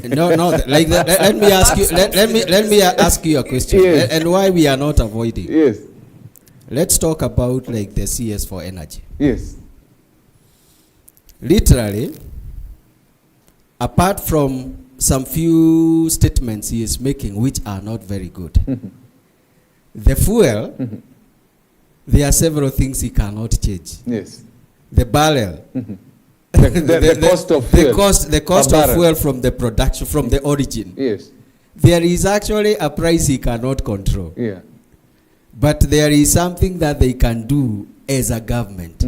No, like that. Let me ask you. Let me ask you a question. Yes. And why we are not avoiding. Yes. Let's talk about like the CS for energy. Yes. Literally, apart from some few statements he is making which are not very good. The fuel, there are several things he cannot change. Yes. The barrel. The cost of fuel. The cost of fuel from the production, from the origin. Yes. There is actually a price he cannot control. Yeah. But there is something that they can do as a government.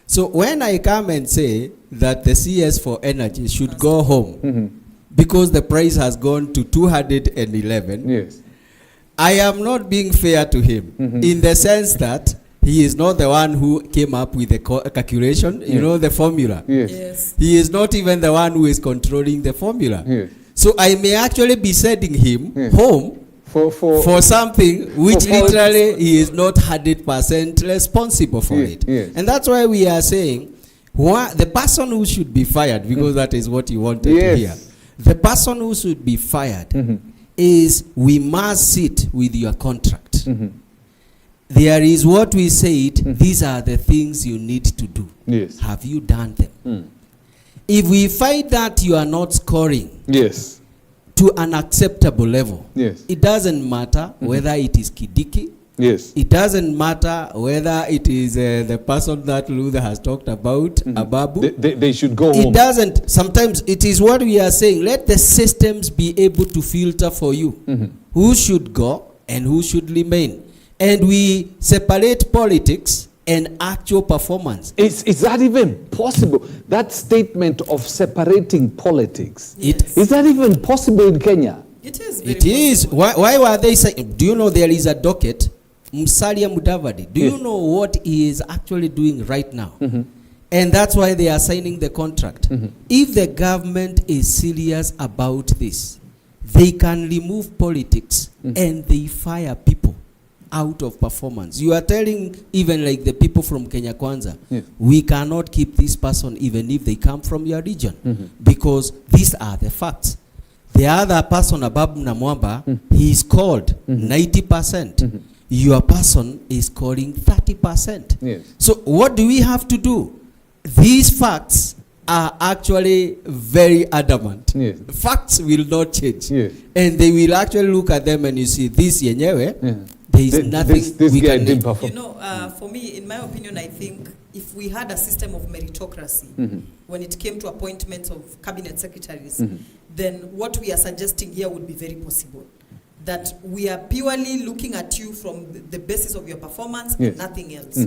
So when I come and say that the CS for energy should go home, because the price has gone to 211. Yes. I am not being fair to him in the sense that he is not the one who came up with the calculation, you know, the formula. Yes. He is not even the one who is controlling the formula. Yes. So I may actually be sending him home for something which literally he is not 100% responsible for it. Yes. And that's why we are saying the person who should be fired, because that is what you wanted to hear. The person who should be fired is, we must sit with your contract. There is what we said, these are the things you need to do. Yes. Have you done them? If we find that you are not scoring to an acceptable level, it doesn't matter whether it is Kidiki, it doesn't matter whether it is the person that Luther has talked about, Ababu. They should go home. It doesn't. Sometimes it is what we are saying. Let the systems be able to filter for you who should go and who should remain. And we separate politics and actual performance. Is that even possible? That statement of separating politics, is that even possible in Kenya? It is. It is. Why were they saying? Do you know there is a docket? Musalia Mudavadi. Do you know what he is actually doing right now? And that's why they are signing the contract. If the government is serious about this, they can remove politics and they fire people out of performance. You are telling even like the people from Kenya Kwanza, we cannot keep this person even if they come from your region, because these are the facts. The other person, Ababu Namwamba, he is called 90%. Your person is scoring 30%. So what do we have to do? These facts are actually very adamant. Facts will not change. And they will actually look at them and you see, this yenyewe, there is nothing this we guy can didn't do. perform. You know, for me, in my opinion, I think if we had a system of meritocracy when it came to appointments of cabinet secretaries, then what we are suggesting here would be very possible. That we are purely looking at you from the basis of your performance and nothing else.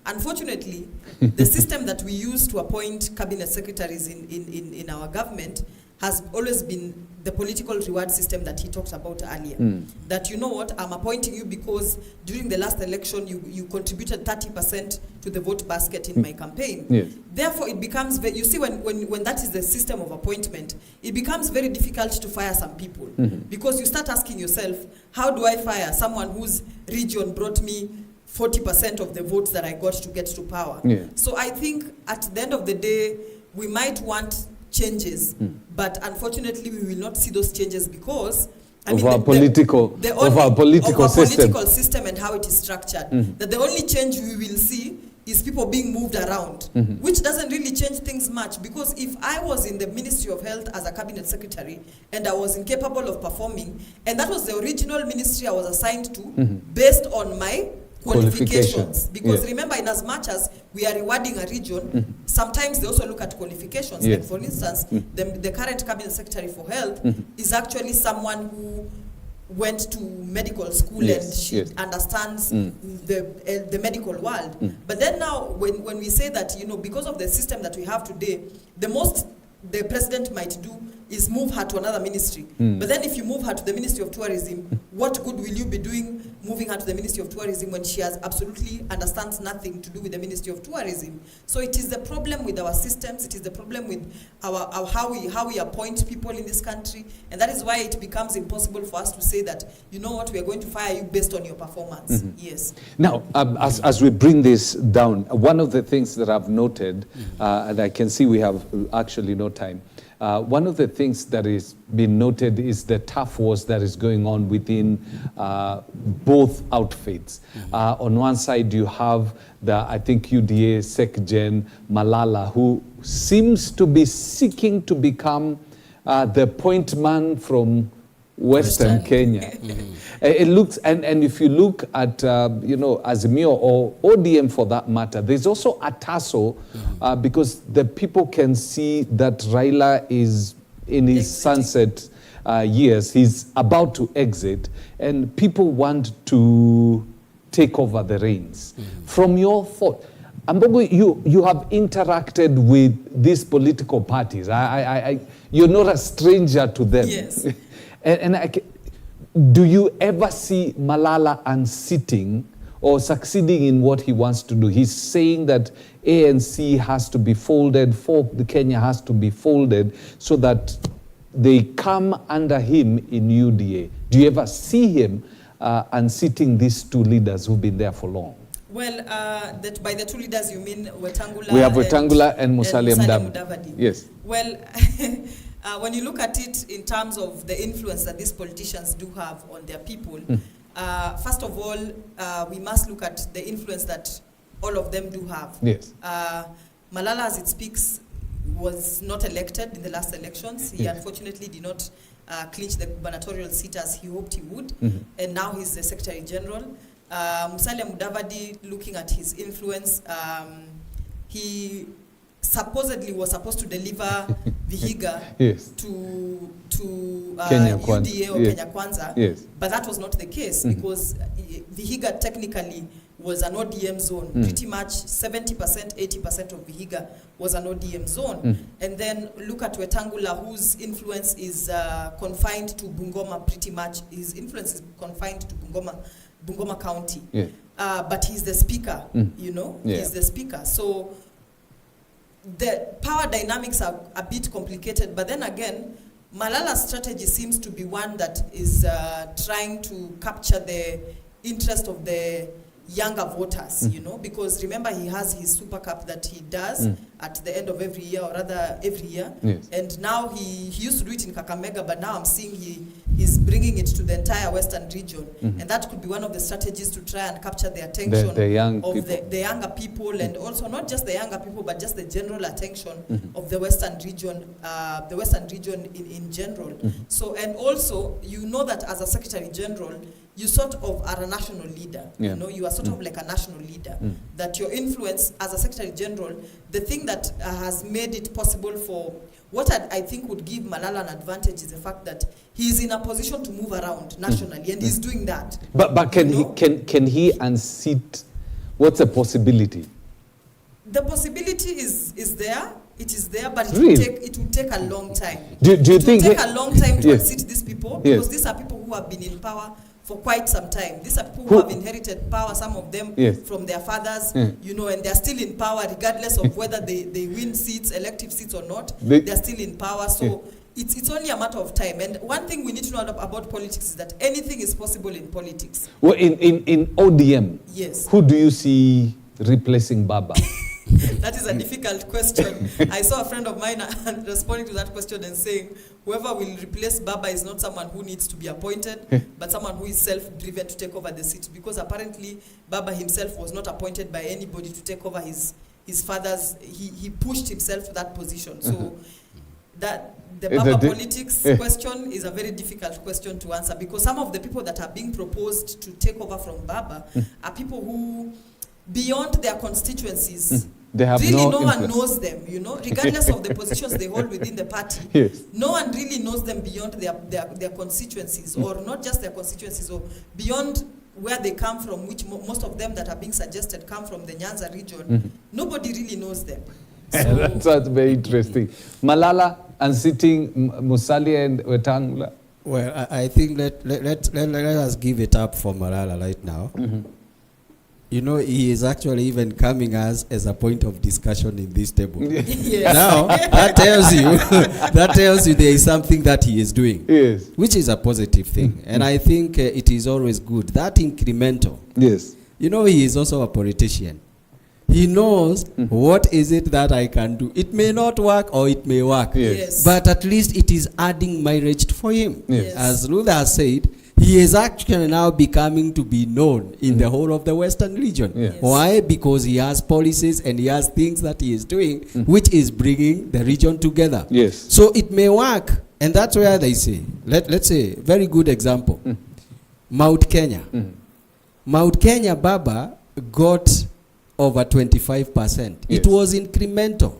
Unfortunately, the system that we use to appoint cabinet secretaries in our government has always been the political reward system that he talked about earlier. That, you know what, I'm appointing you because during the last election you contributed 30% to the vote basket in my campaign. Therefore, it becomes you see, when that is the system of appointment, it becomes very difficult to fire some people. Because you start asking yourself, how do I fire someone whose region brought me 40% of the votes that I got to get to power? So I think at the end of the day, we might want changes, but unfortunately we will not see those changes because of our political system and how it is structured. That the only change we will see is people being moved around, which doesn't really change things much, because if I was in the Ministry of Health as a cabinet secretary and I was incapable of performing, and that was the original ministry I was assigned to based on my qualifications. Because remember, in as much as we are rewarding a region, sometimes they also look at qualifications. Like for instance, the current cabinet secretary for health is actually someone who went to medical school and she understands the medical world. But then now, when we say that, because of the system that we have today, the most the president might do is move her to another ministry. But then if you move her to the Ministry of Tourism, what good will you be doing moving her to the Ministry of Tourism when she has absolutely understands nothing to do with the Ministry of Tourism? So it is the problem with our systems, it is the problem with our how we appoint people in this country, and that is why it becomes impossible for us to say that, you know what, we are going to fire you based on your performance. Yes. Now, as we bring this down, one of the things that I've noted, and I can see we have actually no time, one of the things that is being noted is the tough wars that is going on within both outfits. On one side, you have I think UDA SecGen Malala, who seems to be seeking to become the point man from Western Kenya. It looks, and if you look at, Azimio or ODM for that matter, there's also a tussle because the people can see that Raila is in his sunset years. He's about to exit, and people want to take over the reins. From your thought, Ambogo, you have interacted with these political parties. You're not a stranger to them. Yes. Do you ever see Malala unseating or succeeding in what he wants to do? He's saying that ANC has to be folded, the Kenya has to be folded so that they come under him in UDA. Do you ever see him unseating these two leaders who've been there for long? Well, that by the two leaders you mean Wetangula? We have Wetangula and Musalia Mudavadi. Yes. Well, when you look at it in terms of the influence that these politicians do have on their people, first of all, we must look at the influence that all of them do have. Yes. Malala, as it speaks, was not elected in the last elections. He unfortunately did not clinch the gubernatorial seat as he hoped he would, and now he's the Secretary General. Musalia Mudavadi, looking at his influence, he supposedly was supposed to deliver Vihiga to UDA or Kenya Kwanza, but that was not the case because Vihiga technically was an ODM zone. Pretty much 70%, 80% of Vihiga was an ODM zone. And then look at Wetangula, whose influence is confined to Bungoma pretty much. His influence is confined to Bungoma County. But he's the speaker, he's the speaker. So the power dynamics are a bit complicated, but then again, Malala's strategy seems to be one that is trying to capture the interest of the younger voters, because remember he has his Super Cup that he does at the end of every year, or rather every year. And now he used to do it in Kakamega, but now I'm seeing he's bringing it to the entire Western region. And that could be one of the strategies to try and capture the attention the younger people, and also not just the younger people, but just the general attention of the Western region, in general. So, and also, that as a Secretary General, you sort of are a national leader. You are sort of like a national leader. That your influence as a Secretary General, the thing that has made it possible for what I think would give Malala an advantage is the fact that he's in a position to move around nationally, and he's doing that. But can he unseat? What's the possibility? The possibility is there. It is there, but it will take a long time. Do you think it will take a long time to unseat these people, because these are people who have been in power for quite some time. These are people who have inherited power, some of them from their fathers, and they're still in power regardless of whether they win seats, elective seats or not. They're still in power, so it's only a matter of time. And one thing we need to know about politics is that anything is possible in politics. Well, in ODM, who do you see replacing Baba? That is a difficult question. I saw a friend of mine responding to that question and saying, whoever will replace Baba is not someone who needs to be appointed, but someone who is self-driven to take over the seat. Because apparently, Baba himself was not appointed by anybody to take over his father's. He pushed himself to that position. So that the Baba politics question is a very difficult question to answer, because some of the people that are being proposed to take over from Baba are people who, beyond their constituencies, they have really no one influence. knows them, regardless of the positions they hold within the party. Yes. No one really knows them beyond their constituencies, or not just their constituencies, or beyond where they come from, which most of them that are being suggested come from the Nyanza region. Nobody really knows them. So That's very interesting. Malala unseating Musalia and Wetangula. Well, I think let us give it up for Malala right now. He is actually even coming as a point of discussion in this table. yes. Now, that tells you there is something that he is doing, Yes. which is a positive thing. And I think it is always good. That incremental. Yes. He is also a politician. He knows what is it that I can do. It may not work or it may work. Yes. But at least it is adding mileage for him. Yes. As Ruth has said, he is actually now becoming to be known in the whole of the Western region. Yes. Why? Because he has policies and he has things that he is doing, which is bringing the region together. Yes. So it may work. And that's where they say, let's say, very good example. Mount Kenya. Mount Kenya Baba got over 25%. Yes. It was incremental.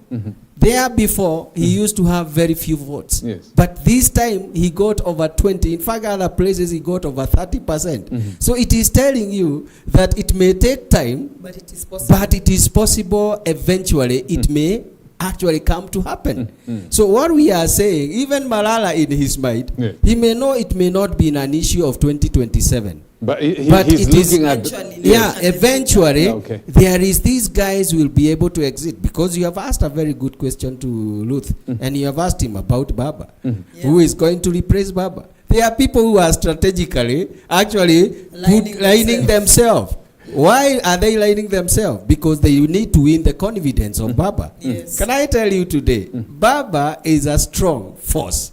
There before, he used to have very few votes. Yes. But this time, he got over 20. In fact, other places, he got over 30%. So it is telling you that it may take time, But it is possible. but it is possible eventually it may actually come to happen. So what we are saying, even Malala in his mind, he may know it may not be an issue of 2027. But, But he's it is looking at... Eventually, Yeah, eventually, Okay. there is these guys will be able to exit, because you have asked a very good question to Luth, and you have asked him about Baba, who is going to replace Baba. There are people who are strategically actually lining themselves. Why are they lining themselves? Because they need to win the confidence of Baba. Yes. Can I tell you today, Baba is a strong force.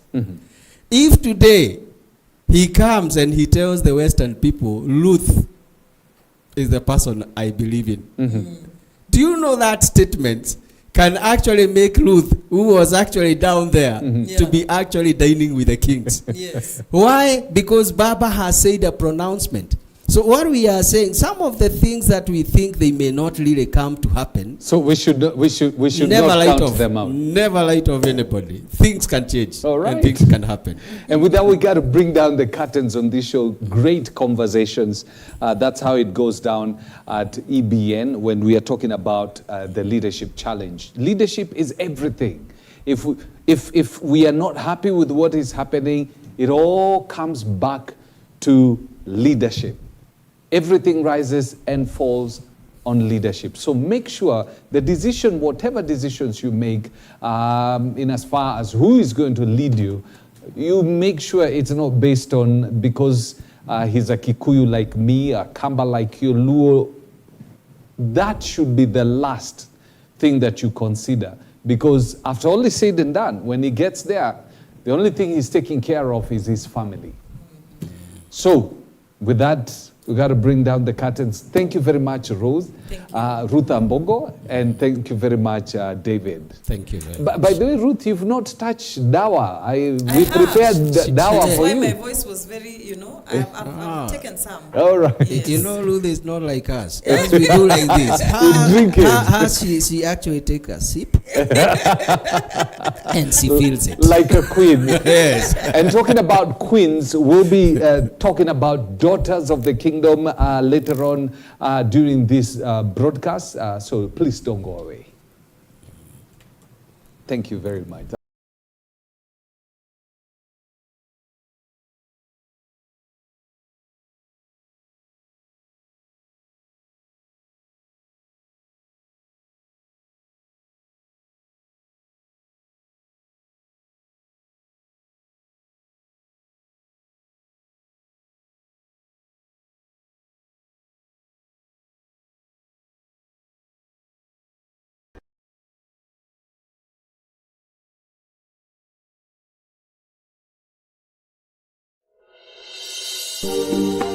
If today he comes and he tells the Western people, Luth is the person I believe in. Do you know that statement can actually make Luth, who was actually down there, to be actually dining with the kings? Yes. Why? Because Baba has said a pronouncement. So what we are saying, some of the things that we think they may not really come to happen, So we should never not light count off them out. Never light off anybody. Things can change. All right. And things can happen. And with that, we got to bring down the curtains on this show. Great conversations. That's how it goes down at EBN when we are talking about the leadership challenge. Leadership is everything. If we are not happy with what is happening, it all comes back to leadership. Everything rises and falls on leadership. So make sure the decision, whatever decisions you make, in as far as who is going to lead you, you make sure it's not based on because he's a Kikuyu like me, a Kamba like you, Luo. That should be the last thing that you consider. Because after all is said and done, when he gets there, the only thing he's taking care of is his family. So with that, we got to bring down the curtains. Thank you very much, Rose. Ruth Ambogo, and thank you very much, David. Thank you very much. By the way, Ruth, you've not touched dawa. We prepared dawa That's for why you. my voice was very, I've taken some. All right. Yes. Ruth is not like us. As we do like this. drink it. She actually take a sip and she feels it. Like a queen. Yes. And talking about queens, we'll be talking about daughters of the kingdom later on during this broadcast. So please don't go away. Thank you very much. you.